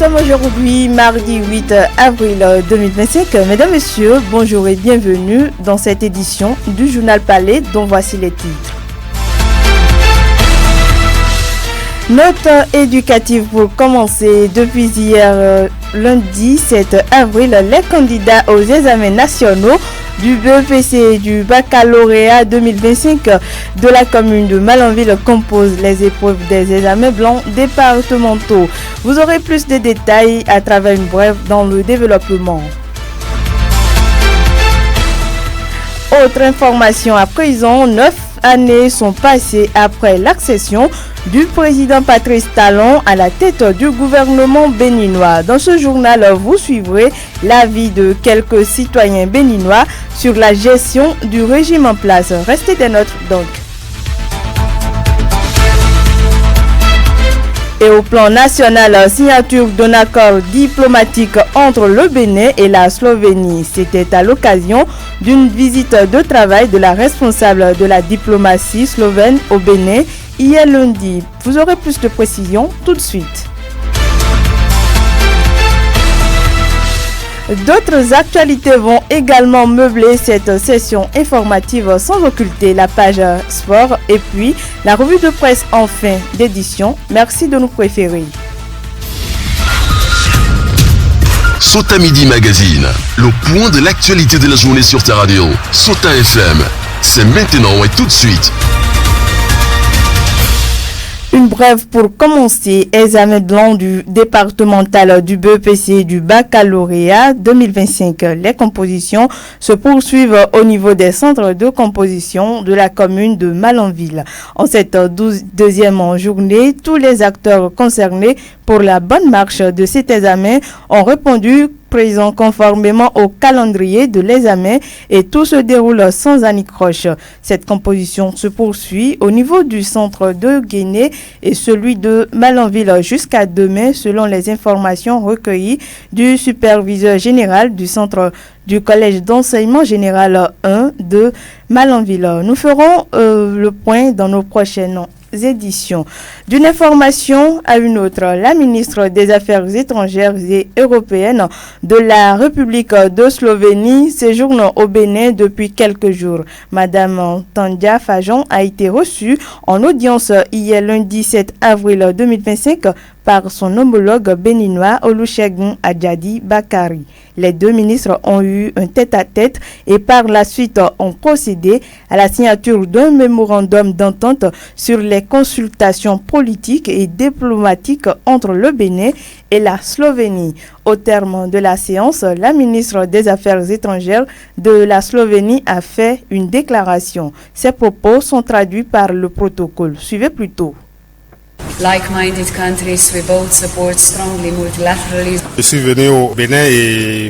sommes aujourd'hui mardi 8 avril 2025. Mesdames, Messieurs, bonjour et bienvenue dans cette édition du Journal Palais dont voici les titres. Note éducative pour commencer. Depuis hier lundi 7 avril, les candidats aux examens nationaux du BEPC et du baccalauréat 2025 de la commune de Malanville composent les épreuves des examens blancs départementaux. Vous aurez plus de détails à travers une brève dans le développement. Autre information à présent, 9 années sont passées après l'accession du président Patrice Talon à la tête du gouvernement béninois. Dans ce journal, vous suivrez l'avis de quelques citoyens béninois sur la gestion du régime en place. Restez des nôtres donc. Et au plan national, signature d'un accord diplomatique entre le Bénin et la Slovénie. C'était à l'occasion d'une visite de travail de la responsable de la diplomatie slovène au Bénin hier lundi. Vous aurez plus de précisions tout de suite. D'autres actualités vont également meubler cette session informative sans occulter la page sport et puis la revue de presse en fin d'édition. Merci de nous préférer. Sota Midi Magazine, le point de l'actualité de la journée sur ta radio. Sota FM, c'est maintenant et tout de suite. Une brève pour commencer, examen blanc du départemental du BEPC et du baccalauréat 2025. Les compositions se poursuivent au niveau des centres de composition de la commune de Malanville. En cette deuxième journée, tous les acteurs concernés pour la bonne marche de cet examen ont répondu présent conformément au calendrier de l'examen et tout se déroule sans anicroche. Cette composition se poursuit au niveau du centre de Guéné et celui de Malanville jusqu'à demain selon les informations recueillies du superviseur général du centre du collège d'enseignement général 1 de Malanville. Nous ferons le point dans nos prochaines éditions. D'une information à une autre, la ministre des Affaires étrangères et européennes de la République de Slovénie séjourne au Bénin depuis quelques jours. Madame Tandia Fajon a été reçue en audience hier lundi 7 avril 2025 par son homologue béninois Olusegun Adjadi Bakari. Les deux ministres ont eu un tête-à-tête et par la suite ont procédé à la signature d'un mémorandum d'entente sur les consultations politiques et diplomatiques entre le Bénin et la Slovénie. Au terme de la séance, la ministre des Affaires étrangères de la Slovénie a fait une déclaration. Ces propos sont traduits par le protocole. Suivez plutôt. Like-minded countries, we both support strongly multilateralism. Je suis venu au Bénin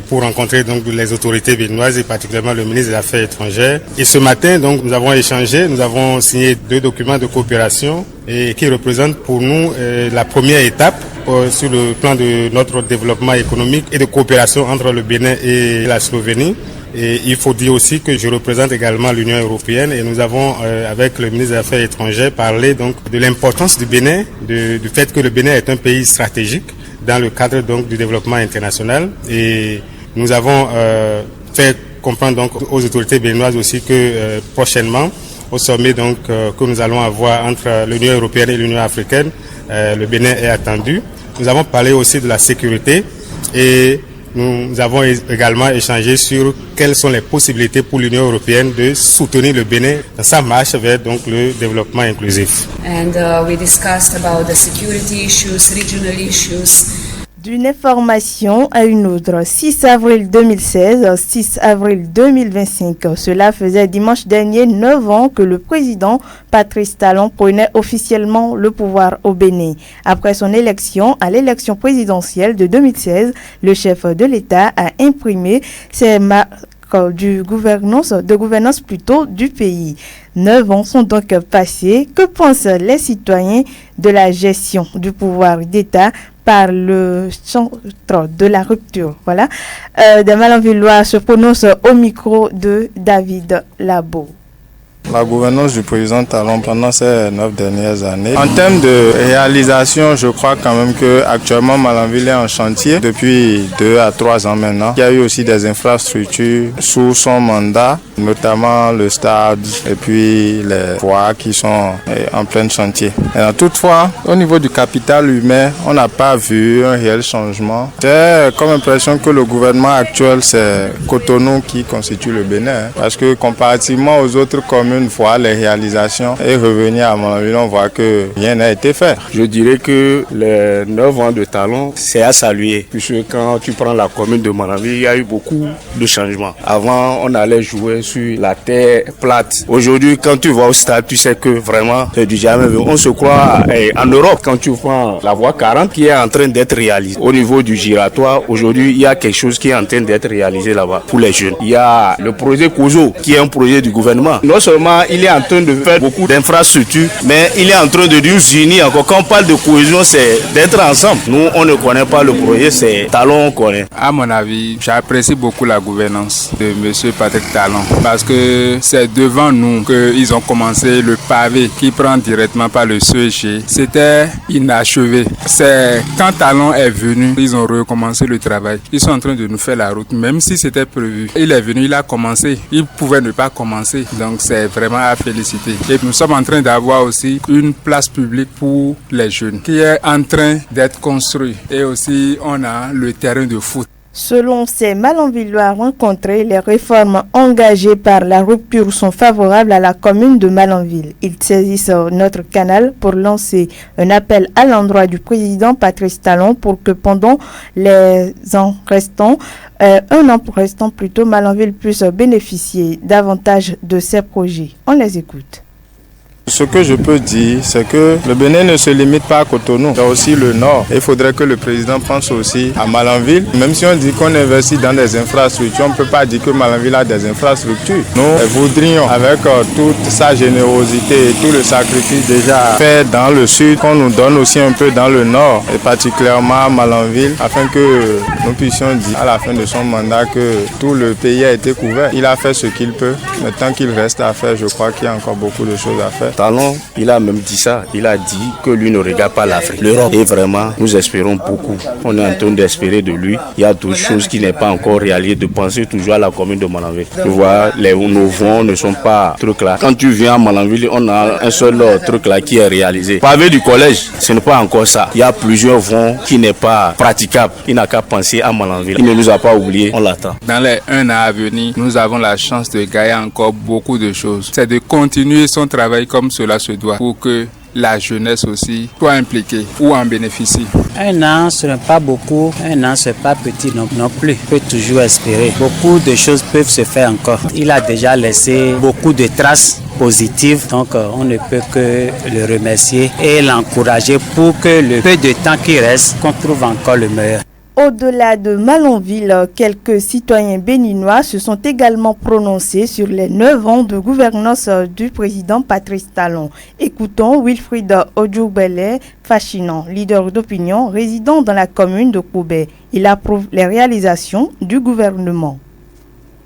pour rencontrer donc les autorités béninoises et particulièrement le ministre des Affaires étrangères. Et ce matin, donc, nous avons échangé, nous avons signé 2 documents de coopération et qui représentent pour nous la première étape sur le plan de notre développement économique et de coopération entre le Bénin et la Slovénie. Et il faut dire aussi que je représente également l'Union européenne et nous avons, avec le ministre des Affaires étrangères, parlé donc de l'importance du Bénin, du fait que le Bénin est un pays stratégique dans le cadre donc du développement international. Et nous avons fait comprendre donc aux autorités béninoises aussi que prochainement, au sommet donc que nous allons avoir entre l'Union européenne et l'Union africaine, le Bénin est attendu. Nous avons parlé aussi de la sécurité et nous avons également échangé sur quelles sont les possibilités pour l'Union européenne de soutenir le Bénin dans sa marche vers donc le développement inclusif. And we discussed about the security issues, regional issues. D'une information à une autre, 6 avril 2016, 6 avril 2025, cela faisait dimanche dernier 9 ans que le président Patrice Talon prenait officiellement le pouvoir au Bénin. Après son élection à l'élection présidentielle de 2016, le chef de l'État a imprimé ses marques de gouvernance du pays. 9 ans sont donc passés. Que pensent les citoyens de la gestion du pouvoir d'État par le centre de la rupture? Voilà. Des Malanvillois se prononcent au micro de David Labo. La gouvernance du président Talon pendant ces 9 dernières années. En termes de réalisation, je crois quand même qu'actuellement Malanville est en chantier depuis 2 à 3 ans maintenant. Il y a eu aussi des infrastructures sous son mandat, notamment le stade et puis les voies qui sont en plein chantier. Et toutefois, au niveau du capital humain, on n'a pas vu un réel changement. J'ai comme impression que le gouvernement actuel, c'est Cotonou qui constitue le Bénin. Parce que comparativement aux autres communes, voir les réalisations et revenir à Malanville, on voit que rien n'a été fait. Je dirais que les 9 ans de Talon, c'est à saluer. Puisque quand tu prends la commune de Malanville, il y a eu beaucoup de changements. Avant, on allait jouer sur la terre plate. Aujourd'hui, quand tu vas au stade, tu sais que vraiment, c'est du jamais vu. On se croit en Europe. Quand tu prends la voie 40 qui est en train d'être réalisée. Au niveau du giratoire, aujourd'hui, il y a quelque chose qui est en train d'être réalisé là-bas pour les jeunes. Il y a le projet COSO qui est un projet du gouvernement. Non seulement il est en train de faire beaucoup d'infrastructures, mais il est en train de nous unir encore. Quand on parle de cohésion, c'est d'être ensemble. Nous, on ne connaît pas le projet, c'est Talon, on connaît. À mon avis, j'apprécie beaucoup la gouvernance de M. Patrick Talon parce que c'est devant nous qu'ils ont commencé le pavé qui prend directement par le CEG. C'était inachevé. C'est quand Talon est venu, ils ont recommencé le travail. Ils sont en train de nous faire la route, même si c'était prévu. Il est venu, il a commencé. Il pouvait ne pas commencer. Donc c'est vraiment à féliciter. Et nous sommes en train d'avoir aussi une place publique pour les jeunes qui est en train d'être construite. Et aussi on a le terrain de foot. Selon ces Malanvillois rencontrés, les réformes engagées par la rupture sont favorables à la commune de Malanville. Ils saisissent notre canal pour lancer un appel à l'endroit du président Patrice Talon pour que pendant les ans restants, Malanville puisse bénéficier davantage de ces projets. On les écoute. Ce que je peux dire, c'est que le Bénin ne se limite pas à Cotonou, il y a aussi le Nord. Il faudrait que le président pense aussi à Malanville. Même si on dit qu'on investit dans des infrastructures, on ne peut pas dire que Malanville a des infrastructures. Nous voudrions, avec toute sa générosité et tout le sacrifice déjà fait dans le Sud, qu'on nous donne aussi un peu dans le Nord, et particulièrement à Malanville, afin que nous puissions dire à la fin de son mandat que tout le pays a été couvert. Il a fait ce qu'il peut, mais tant qu'il reste à faire, je crois qu'il y a encore beaucoup de choses à faire. Talon, il a même dit ça. Il a dit que lui ne regarde pas l'Afrique, l'Europe. Et vraiment, nous espérons beaucoup. On est en train d'espérer de lui. Il y a d'autres choses qui n'est pas encore réalisées, de penser toujours à la commune de Malanville. Tu vois, nos voies ne sont pas trucs là. Quand tu viens à Malanville, on a un seul truc là qui est réalisé. Pavé du collège, ce n'est pas encore ça. Il y a plusieurs voies qui n'est pas praticable. Il n'a qu'à penser à Malanville. Il ne nous a pas oubliés, on l'attend. Dans les 1 an à venir, nous avons la chance de gagner encore beaucoup de choses. C'est de continuer son travail comme cela se doit pour que la jeunesse aussi soit impliquée ou en bénéficie. 1 an, ce n'est pas beaucoup. 1 an, ce n'est pas petit non plus. On peut toujours espérer. Beaucoup de choses peuvent se faire encore. Il a déjà laissé beaucoup de traces positives. Donc, on ne peut que le remercier et l'encourager pour que le peu de temps qui reste, qu'on trouve encore le meilleur. Au-delà de Malanville, quelques citoyens béninois se sont également prononcés sur les 9 ans de gouvernance du président Patrice Talon. Écoutons Wilfried Odjoubele, fascinant, leader d'opinion, résident dans la commune de Koubé. Il approuve les réalisations du gouvernement.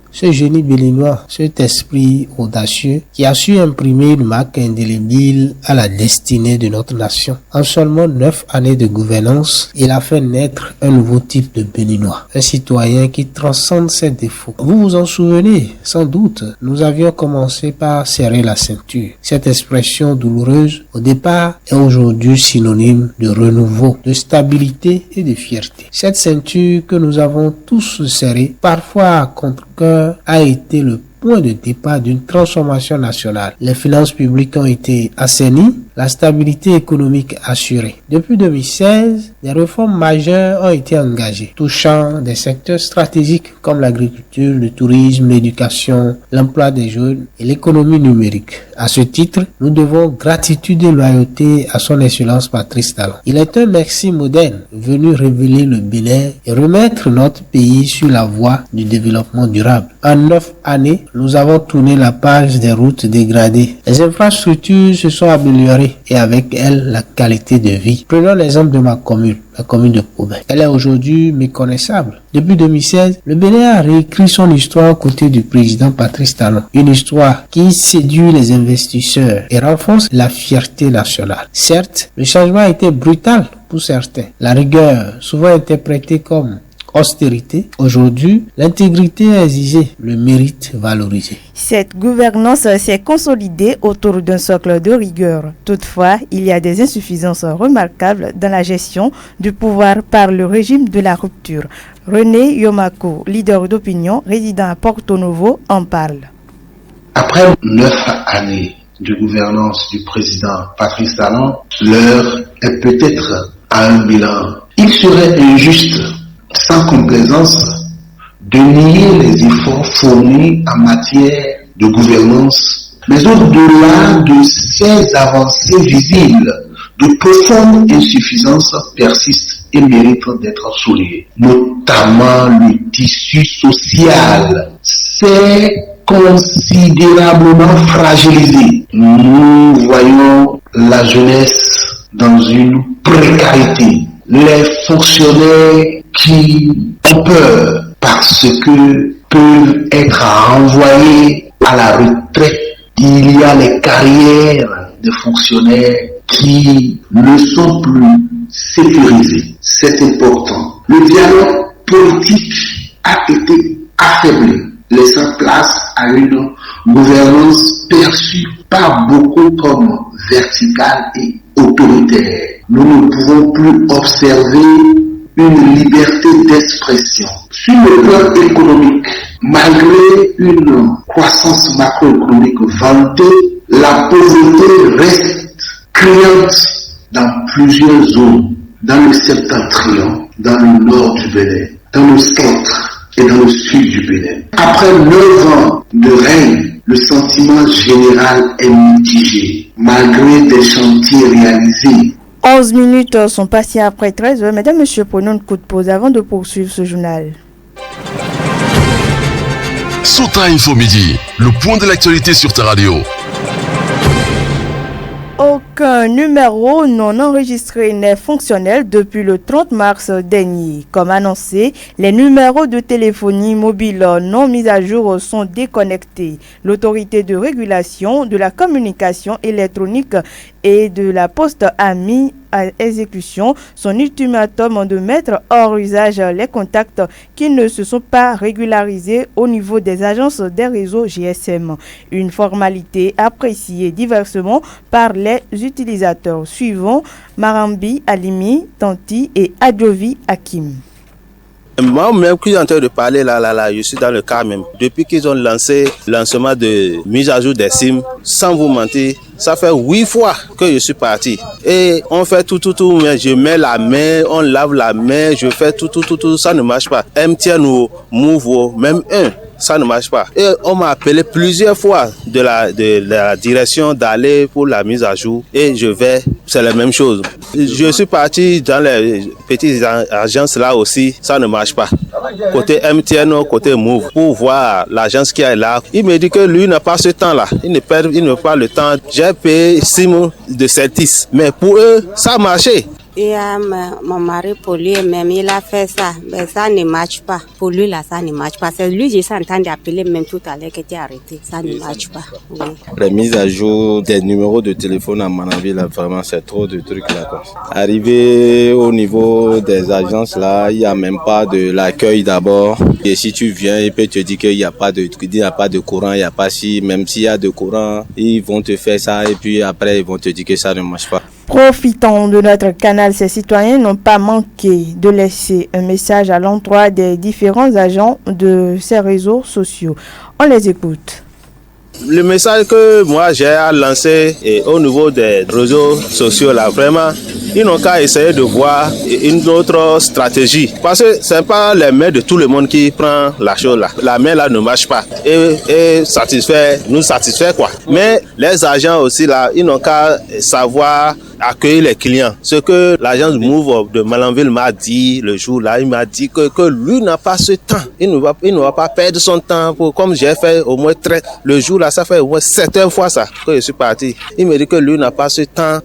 Ce génie béninois, cet esprit audacieux qui a su imprimer une marque indélébile à la destinée de notre nation. En seulement 9 années de gouvernance, il a fait naître un nouveau type de béninois. Un citoyen qui transcende ses défauts. Vous vous en souvenez, sans doute, nous avions commencé par serrer la ceinture. Cette expression douloureuse, au départ, est aujourd'hui synonyme de renouveau, de stabilité et de fierté. Cette ceinture que nous avons tous serrée, parfois à contre-cœur, a été le point de départ d'une transformation nationale. Les finances publiques ont été assainies, la stabilité économique assurée. Depuis 2016, des réformes majeures ont été engagées, touchant des secteurs stratégiques comme l'agriculture, le tourisme, l'éducation, l'emploi des jeunes et l'économie numérique. À ce titre, nous devons gratitude et loyauté à son Excellence Patrice Talon. Il est un merci moderne venu révéler le Bénin et remettre notre pays sur la voie du développement durable. En 9 années, nous avons tourné la page des routes dégradées. Les infrastructures se sont améliorées. améliorer et avec elle la qualité de vie. Prenons l'exemple de ma commune, la commune de Koubé. Elle est aujourd'hui méconnaissable. Depuis 2016, le Bénin a réécrit son histoire aux côtés du président Patrice Talon. Une histoire qui séduit les investisseurs et renforce la fierté nationale. Certes, le changement a été brutal pour certains. La rigueur, souvent interprétée comme austérité, aujourd'hui, l'intégrité est exigée, le mérite valorisé. Cette gouvernance s'est consolidée autour d'un socle de rigueur. Toutefois, il y a des insuffisances remarquables dans la gestion du pouvoir par le régime de la rupture. René Yomako, leader d'opinion, résident à Porto Novo, en parle. Après 9 années de gouvernance du président Patrice Talon, l'heure est peut-être à un bilan. Il serait injuste, sans complaisance, de nier les efforts fournis en matière de gouvernance, mais au-delà de ces avancées visibles, de profondes insuffisances persistent et méritent d'être soulignées. Notamment le tissu social s'est considérablement fragilisé. Nous voyons la jeunesse dans une précarité. Les fonctionnaires qui ont peur parce que peuvent être renvoyés à la retraite. Il y a les carrières des fonctionnaires qui ne sont plus sécurisées. C'est important. Le dialogue politique a été affaibli, laissant place à une gouvernance perçue par beaucoup comme verticale et autoritaire. Nous ne pouvons plus observer une liberté d'expression. Sur le plan économique, malgré une croissance macroéconomique vantée, la pauvreté reste criante dans plusieurs zones, dans le septentrion, dans le nord du Bénin, dans le centre et dans le sud du Bénin. Après 9 ans de règne, le sentiment général est mitigé, malgré des chantiers réalisés. 11 minutes sont passées après 13 heures. Mesdames, Messieurs, prenons un coup de pause avant de poursuivre ce journal. Sota Info Midi, le point de l'actualité sur ta radio. Aucun numéro non enregistré n'est fonctionnel depuis le 30 mars dernier. Comme annoncé, les numéros de téléphonie mobile non mis à jour sont déconnectés. L'autorité de régulation de la communication électronique et de la poste a mis à exécution son ultimatum de mettre hors usage les contacts qui ne se sont pas régularisés au niveau des agences des réseaux GSM. Une formalité appréciée diversement par les utilisateurs. Suivant Marambi Alimi, Tanti et Adjovi Hakim. Moi-même qui est en train de parler là, je suis dans le cas même. Depuis qu'ils ont lancé le lancement de mise à jour des SIM, sans vous mentir, ça fait 8 fois que je suis parti. Et on fait tout, mais je mets la main, on lave la main, je fais tout, ça ne marche pas. MTN ou Move, même ça ne marche pas. Et on m'a appelé plusieurs fois de la direction d'aller pour la mise à jour. Et je vais, c'est la même chose. Je suis parti dans les petites agences là aussi, ça ne marche pas. Côté MTN, côté Move, pour voir l'agence qui est là. Il me dit que lui n'a pas ce temps-là. Il n'a pas le temps. J'ai payé 6 mois de service. Mais pour eux, ça a marché. Et mon mari, pour lui, même, il a fait ça. Mais ça ne marche pas. Pour lui, là, ça ne marche pas. C'est lui, j'ai entendu d'appeler même tout à l'heure qui était arrêté. Ça ne marche pas. Oui. La mise à jour des numéros de téléphone, à mon avis, là, vraiment, c'est trop de trucs là. Arrivé au niveau des agences, là, il n'y a même pas de l'accueil d'abord. Et si tu viens, il peut te dire qu'il n'y a pas de courant, il n'y a pas si, même s'il y a de courant, ils vont te faire ça et puis après, ils vont te dire que ça ne marche pas. Profitant de notre canal, ces citoyens n'ont pas manqué de laisser un message à l'endroit des différents agents de ces réseaux sociaux. On les écoute. Le message que moi j'ai à lancer au niveau des réseaux sociaux là, vraiment, ils n'ont qu'à essayer de voir une autre stratégie. Parce que c'est pas les mains de tout le monde qui prend la chose là. La main là ne marche pas et nous satisfait quoi. Mais les agents aussi là, ils n'ont qu'à savoir accueillir les clients. Ce que l'agence Move de Malanville m'a dit le jour-là, il m'a dit que lui n'a pas ce temps. Il ne va pas perdre son temps comme j'ai fait au moins le jour-là, ça fait au moins 7 fois ça que je suis parti. Il me dit que lui n'a pas ce temps,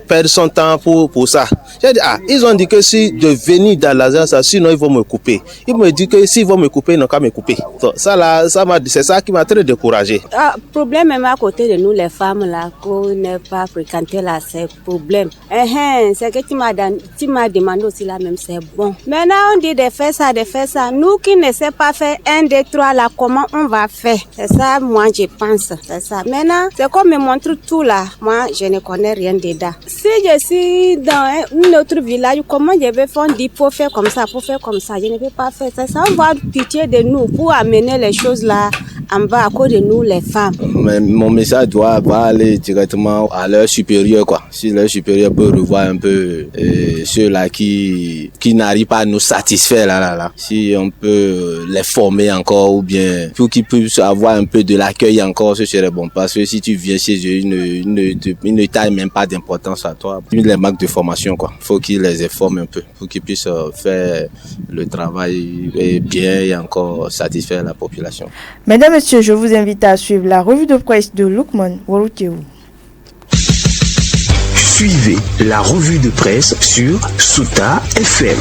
perdre son temps pour ça. J'ai dit, ils ont dit que si de venir dans l'agence, sinon ils vont me couper. Il me dit que s'ils vont me couper, ils n'ont qu'à me couper. Donc, c'est ça qui m'a très découragé. Problème même à côté de nous, les femmes, là, qu'on n'est pas fréquenté là, c'est problème. C'est que tu m'as demandé aussi là même, c'est bon. Maintenant, on dit de faire ça. Nous qui ne savons pas faire 1, 2, 3, là, comment on va faire? C'est ça, moi, je pense. C'est ça. Maintenant, c'est qu'on me montre tout là. Moi, je ne connais rien dedans. Si je suis dans un autre village, comment je vais faire? On dit, faut faire comme ça. Je ne peux pas faire. C'est ça, on va avoir pitié de nous pour amener les choses là en bas à cause de nous, les femmes. Mais mon message doit aller directement à leur supérieur, quoi. Si leur supérieur peut revoir un peu ceux-là qui n'arrivent pas à nous satisfaire, là. Si on peut les former encore ou bien pour qu'ils puissent avoir un peu de l'accueil encore, ce serait bon. Parce que si tu viens chez eux, ils ne taillent même pas d'importance à toi. Les manques de formation, quoi. Faut qu'ils les informent un peu pour qu'ils puissent faire le travail bien et encore satisfaire la population. Mesdames, Messieurs, je vous invite à suivre la revue de presse de Lukman Warouteou. Suivez la revue de presse sur Souta FM.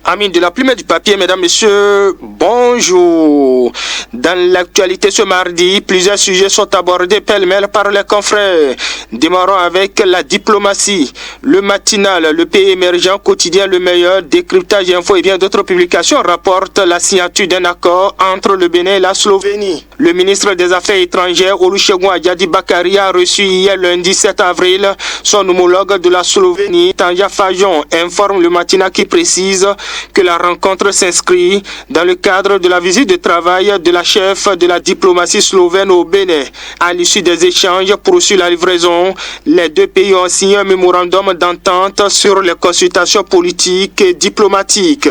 Amis de la plume et du papier, mesdames, messieurs, bonjour. Dans l'actualité ce mardi, plusieurs sujets sont abordés pêle-mêle par les confrères. Démarrons avec la diplomatie, le matinal, le pays émergent, quotidien Le Meilleur, décryptage info et bien d'autres publications rapportent la signature d'un accord entre le Bénin et la Slovénie. Le ministre des Affaires étrangères, Olusegun Adjadi Bakari, a reçu hier lundi 7 avril son homologue de la Slovénie, Tanja Fajon, informe le matinal qui précise que la rencontre s'inscrit dans le cadre de la visite de travail de la chef de la diplomatie slovène au Bénin. À l'issue des échanges poursuit la livraison, les deux pays ont signé un mémorandum d'entente sur les consultations politiques et diplomatiques.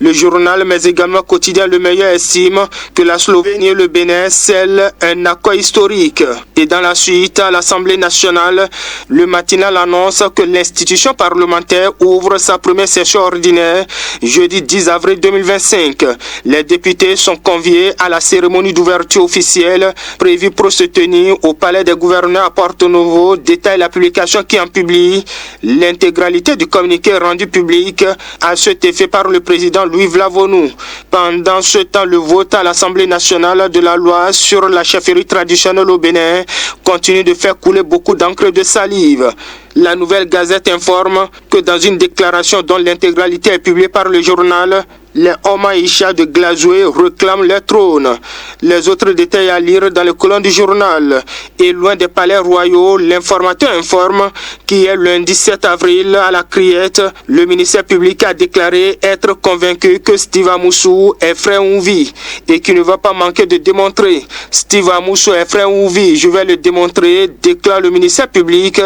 Le journal, mais également quotidien Le Meilleur, estime que la Slovénie et le Bénin scellent un accord historique. Et dans la suite, à l'Assemblée nationale, le matinal annonce que l'institution parlementaire ouvre sa première session ordinaire jeudi 10 avril 2025. Les députés sont conviés à la cérémonie d'ouverture officielle prévue pour se tenir au palais des gouverneurs à Porto Novo, détaille la publication qui en publie l'intégralité du communiqué rendu public à cet effet par le président Louis Vlavonou. Pendant ce temps, le vote à l'Assemblée nationale de la loi sur la chefferie traditionnelle au Bénin continue de faire couler beaucoup d'encre de salive. La Nouvelle Gazette informe que dans une déclaration dont l'intégralité est publiée par le journal, les Omaïcha de Glazoué réclament leur trône. Les autres détails à lire dans le colonne du journal. Et loin des palais royaux, l'informateur informe qu'hier lundi 7 avril à la Criette, le ministère public a déclaré être convaincu que Steve Amoussou est frère Ouvi et qu'il ne va pas manquer de démontrer. Steve Amoussou est frère Ouvi, je vais le démontrer, déclare le ministère public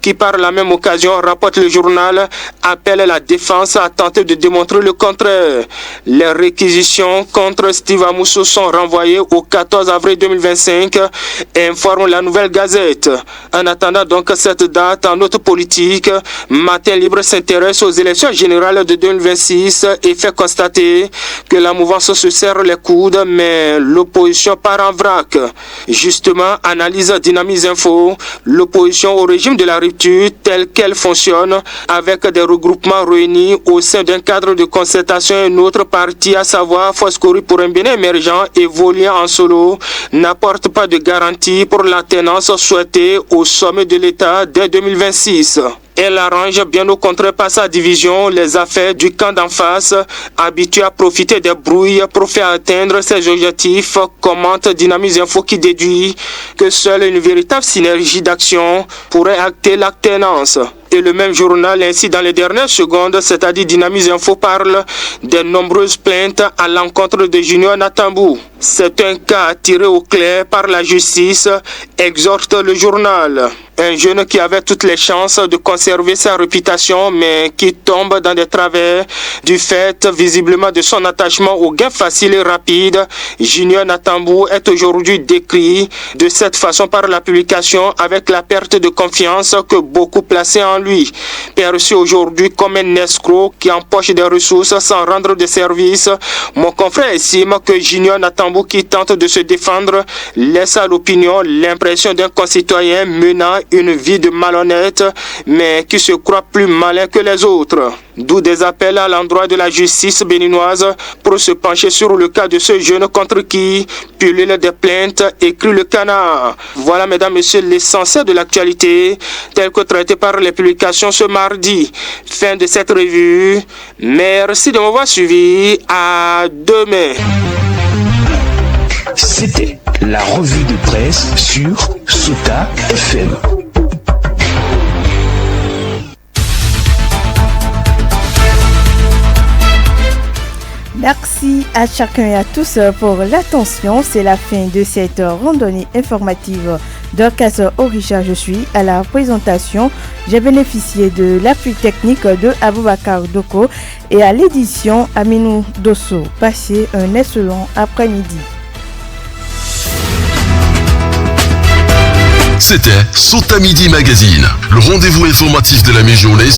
qui par la même occasion, rapporte le journal, appelle la défense à tenter de démontrer le contraire. Les réquisitions contre Steve Amoussou sont renvoyées au 14 avril 2025, informe la Nouvelle Gazette. En attendant donc cette date en autre politique, Matin Libre s'intéresse aux élections générales de 2026 et fait constater que la mouvance se serre les coudes, mais l'opposition part en vrac. Justement, analyse Dynamise Info, l'opposition au régime de la rupture telle qu'elle fonctionne, avec des regroupements réunis au sein d'un cadre de concertation et une autre partie, à savoir Foscori pour un Bénin émergent et Volien en solo, n'apporte pas de garantie pour la tenance souhaitée au sommet de l'État dès 2026. Elle arrange bien au contraire par sa division les affaires du camp d'en face, habitué à profiter des brouilles pour faire atteindre ses objectifs, commente Dynamise Info qui déduit que seule une véritable synergie d'action pourrait acter l'alternance. Et le même journal, ainsi dans les dernières secondes, c'est-à-dire Dynamise Info, parle des nombreuses plaintes à l'encontre de Junior Natambou. C'est un cas tiré au clair par la justice, exhorte le journal. Un jeune qui avait toutes les chances de conserver sa réputation, mais qui tombe dans des travers du fait visiblement de son attachement au gain facile et rapide. Junior Natambou est aujourd'hui décrit de cette façon par la publication avec la perte de confiance que beaucoup plaçaient en lui. Perçu aujourd'hui comme un escroc qui empoche des ressources sans rendre de service, mon confrère estime que Junior Natambou qui tente de se défendre laisse à l'opinion l'impression d'un concitoyen menant une vie de malhonnête, mais qui se croit plus malin que les autres. D'où des appels à l'endroit de la justice béninoise pour se pencher sur le cas de ce jeune contre qui pullulent des plaintes, écrit le Canard. Voilà, mesdames, messieurs, l'essentiel de l'actualité, tel que traité par les publications ce mardi. Fin de cette revue. Merci de m'avoir suivi. À demain. C'était la revue de presse sur Sota FM. Merci à chacun et à tous pour l'attention. C'est la fin de cette randonnée informative d'Orcas Orisha. Je suis à la présentation. J'ai bénéficié de l'appui technique de Aboubakar Doko et à l'édition Aminou Dosso. Passez un excellent après-midi. C'était Sota Midi Magazine, le rendez-vous informatif de la mi-journée.